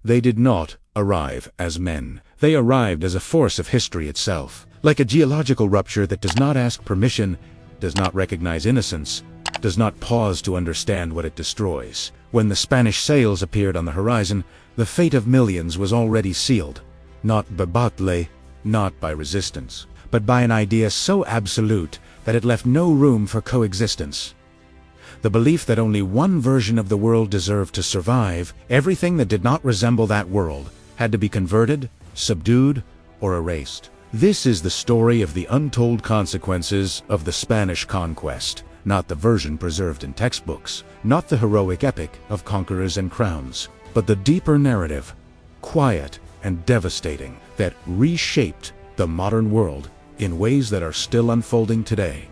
They did not arrive as men. They arrived as a force of history itself, like a geological rupture that does not ask permission, does not recognize innocence, does not pause to understand what it destroys. When the Spanish sails appeared on the horizon, the fate of millions was already sealed, not by battle, not by resistance, but by an idea so absolute that it left no room for coexistence. The belief that only one version of the world deserved to survive, everything that did not resemble that world had to be converted, subdued, or erased. This is the story of the untold consequences of the Spanish conquest, not the version preserved in textbooks, not the heroic epic of conquerors and crowns, but the deeper narrative, quiet and devastating, that reshaped the modern world in ways that are still unfolding today.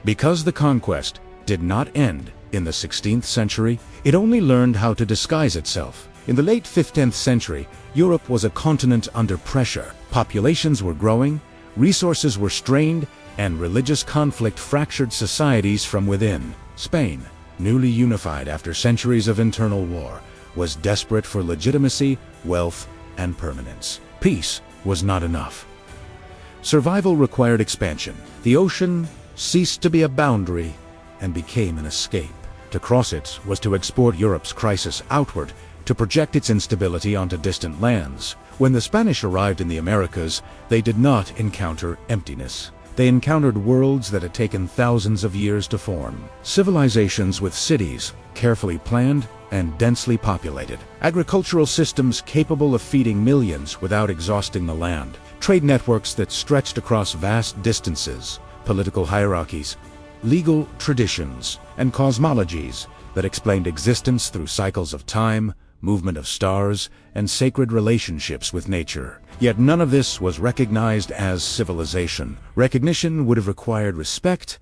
Because the conquest did not end in the 16th century, it only learned how to disguise itself. In the late 15th century, Europe was a continent under pressure. Populations were growing, resources were strained, and religious conflict fractured societies from within. Spain, newly unified after centuries of internal war, was desperate for legitimacy, wealth, and permanence. Peace was not enough. Survival required expansion. The ocean ceased to be a boundary and became an escape. To cross it was to export Europe's crisis outward, to project its instability onto distant lands. When the Spanish arrived in the Americas, they did not encounter emptiness. They encountered worlds that had taken thousands of years to form. Civilizations with cities, carefully planned and densely populated. Agricultural systems capable of feeding millions without exhausting the land. Trade networks that stretched across vast distances. Political hierarchies, legal traditions, and cosmologies that explained existence through cycles of time, movement of stars, and sacred relationships with nature. Yet none of this was recognized as civilization. Recognition would have required respect,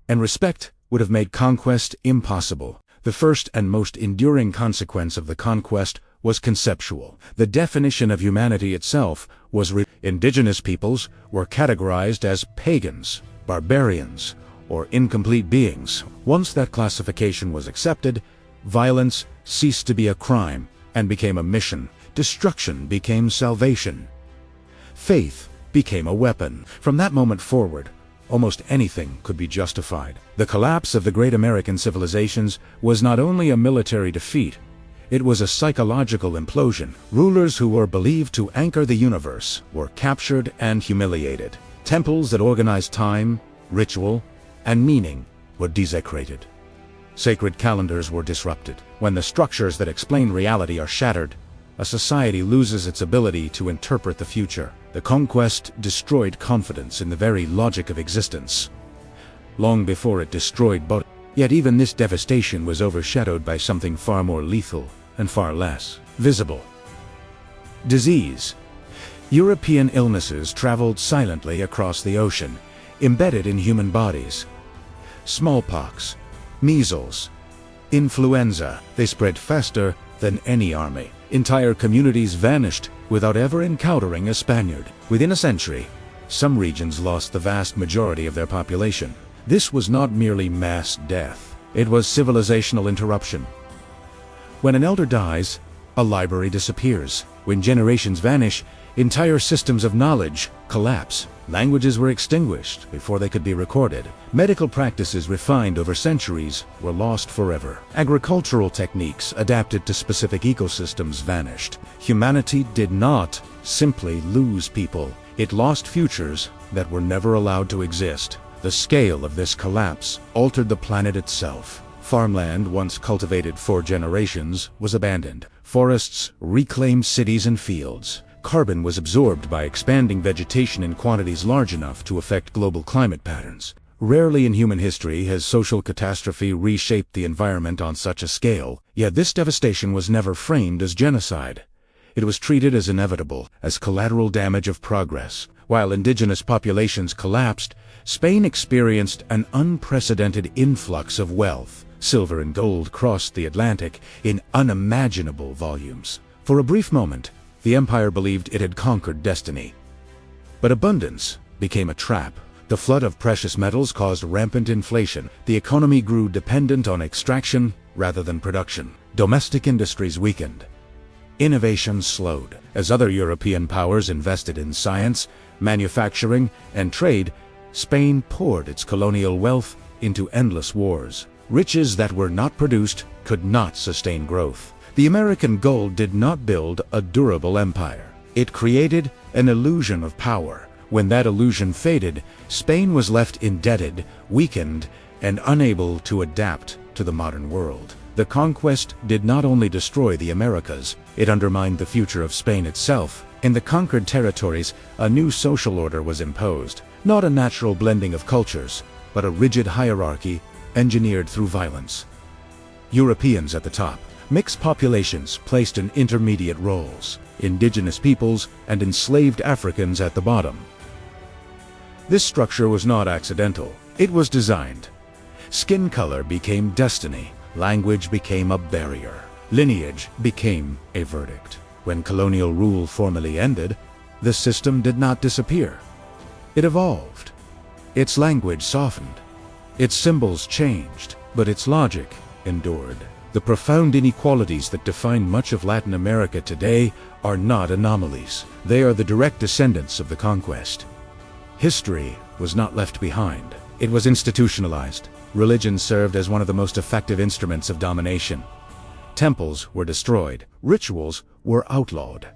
and respect would have made conquest impossible. The first and most enduring consequence of the conquest was conceptual. The definition of humanity itself was indigenous peoples were categorized as pagans, barbarians, or incomplete beings. Once that classification was accepted, violence ceased to be a crime and became a mission. Destruction became salvation. Faith became a weapon. From that moment forward, almost anything could be justified. The collapse of the great American civilizations was not only a military defeat, it was a psychological implosion. Rulers who were believed to anchor the universe were captured and humiliated. Temples that organized time, ritual, and meaning were desecrated. Sacred calendars were disrupted. When the structures that explain reality are shattered, a society loses its ability to interpret the future. The conquest destroyed confidence in the very logic of existence, long before it destroyed bodies. Yet even this devastation was overshadowed by something far more lethal and far less visible. Disease. European illnesses traveled silently across the ocean, embedded in human bodies. Smallpox, measles, influenza, they spread faster than any army. Entire communities vanished without ever encountering a Spaniard. Within a century, some regions lost the vast majority of their population. This was not merely mass death, it was civilizational interruption. When an elder dies, a library disappears. When generations vanish, entire systems of knowledge collapse. Languages were extinguished before they could be recorded. Medical practices refined over centuries were lost forever. Agricultural techniques adapted to specific ecosystems vanished. Humanity did not simply lose people. It lost futures that were never allowed to exist. The scale of this collapse altered the planet itself. Farmland, once cultivated for generations, was abandoned. Forests reclaimed cities and fields. Carbon was absorbed by expanding vegetation in quantities large enough to affect global climate patterns. Rarely in human history has social catastrophe reshaped the environment on such a scale, yet this devastation was never framed as genocide. It was treated as inevitable, as collateral damage of progress. While indigenous populations collapsed, Spain experienced an unprecedented influx of wealth. Silver and gold crossed the Atlantic in unimaginable volumes. For a brief moment, the empire believed it had conquered destiny. But abundance became a trap. The flood of precious metals caused rampant inflation. The economy grew dependent on extraction rather than production. Domestic industries weakened. Innovation slowed. As other European powers invested in science, manufacturing, and trade, Spain poured its colonial wealth into endless wars. Riches that were not produced could not sustain growth. The American goal did not build a durable empire. It created an illusion of power. When that illusion faded, Spain was left indebted, weakened, and unable to adapt to the modern world. The conquest did not only destroy the Americas, it undermined the future of Spain itself. In the conquered territories, a new social order was imposed, not a natural blending of cultures, but a rigid hierarchy engineered through violence. Europeans at the top, mixed populations placed in intermediate roles, indigenous peoples and enslaved Africans at the bottom. This structure was not accidental, it was designed. Skin color became destiny, language became a barrier, lineage became a verdict. When colonial rule formally ended, the system did not disappear. It evolved. Its language softened. Its symbols changed, but its logic endured. The profound inequalities that define much of Latin America today are not anomalies. They are the direct descendants of the conquest. History was not left behind. It was institutionalized. Religion served as one of the most effective instruments of domination. Temples were destroyed. Rituals were outlawed.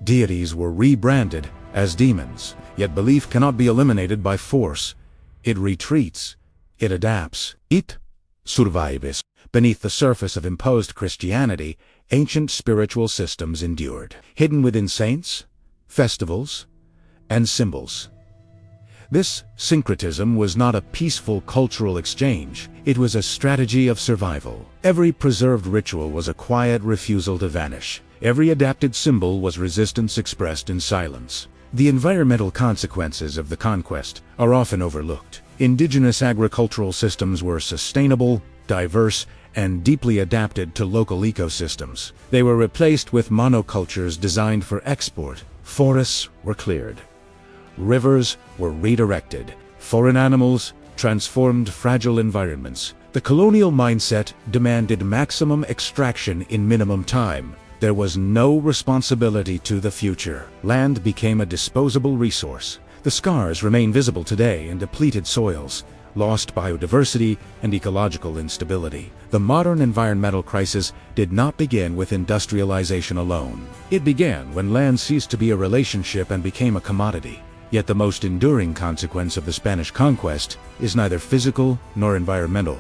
Deities were rebranded as demons. Yet belief cannot be eliminated by force. It retreats. It adapts. It survives. Beneath the surface of imposed Christianity, ancient spiritual systems endured, hidden within saints, festivals, and symbols. This syncretism was not a peaceful cultural exchange, it was a strategy of survival. Every preserved ritual was a quiet refusal to vanish. Every adapted symbol was resistance expressed in silence. The environmental consequences of the conquest are often overlooked. Indigenous agricultural systems were sustainable, diverse, and deeply adapted to local ecosystems. They were replaced with monocultures designed for export. Forests were cleared. Rivers were redirected. Foreign animals transformed fragile environments. The colonial mindset demanded maximum extraction in minimum time. There was no responsibility to the future. Land became a disposable resource. The scars remain visible today in depleted soils, lost biodiversity, and ecological instability. The modern environmental crisis did not begin with industrialization alone. It began when land ceased to be a relationship and became a commodity. Yet the most enduring consequence of the Spanish conquest is neither physical nor environmental.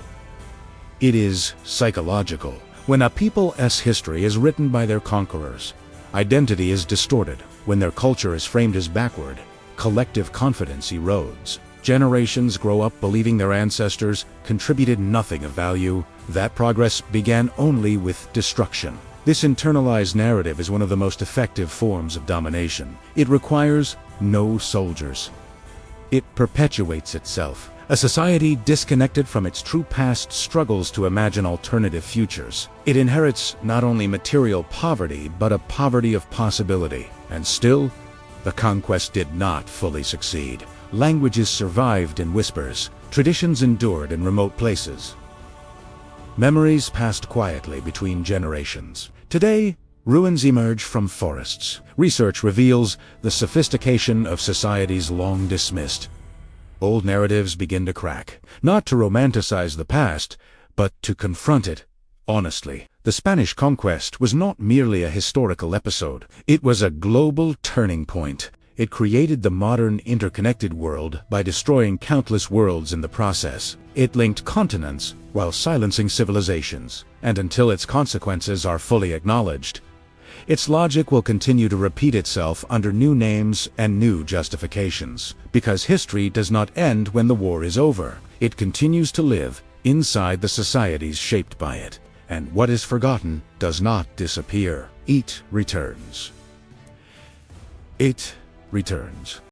It is psychological. When a people's history is written by their conquerors, identity is distorted. When their culture is framed as backward, collective confidence erodes. Generations grow up believing their ancestors contributed nothing of value. That progress began only with destruction. This internalized narrative is one of the most effective forms of domination. It requires no soldiers. It perpetuates itself. A society disconnected from its true past struggles to imagine alternative futures. It inherits not only material poverty, but a poverty of possibility. And still, the conquest did not fully succeed. Languages survived in whispers. Traditions endured in remote places. Memories passed quietly between generations. Today, ruins emerge from forests. Research reveals the sophistication of societies long dismissed. Old narratives begin to crack, not to romanticize the past, but to confront it honestly. The Spanish conquest was not merely a historical episode. It was a global turning point. It created the modern interconnected world by destroying countless worlds in the process. It linked continents while silencing civilizations. And until its consequences are fully acknowledged, its logic will continue to repeat itself under new names and new justifications. Because history does not end when the war is over. It continues to live inside the societies shaped by it. And what is forgotten does not disappear. It returns. It returns.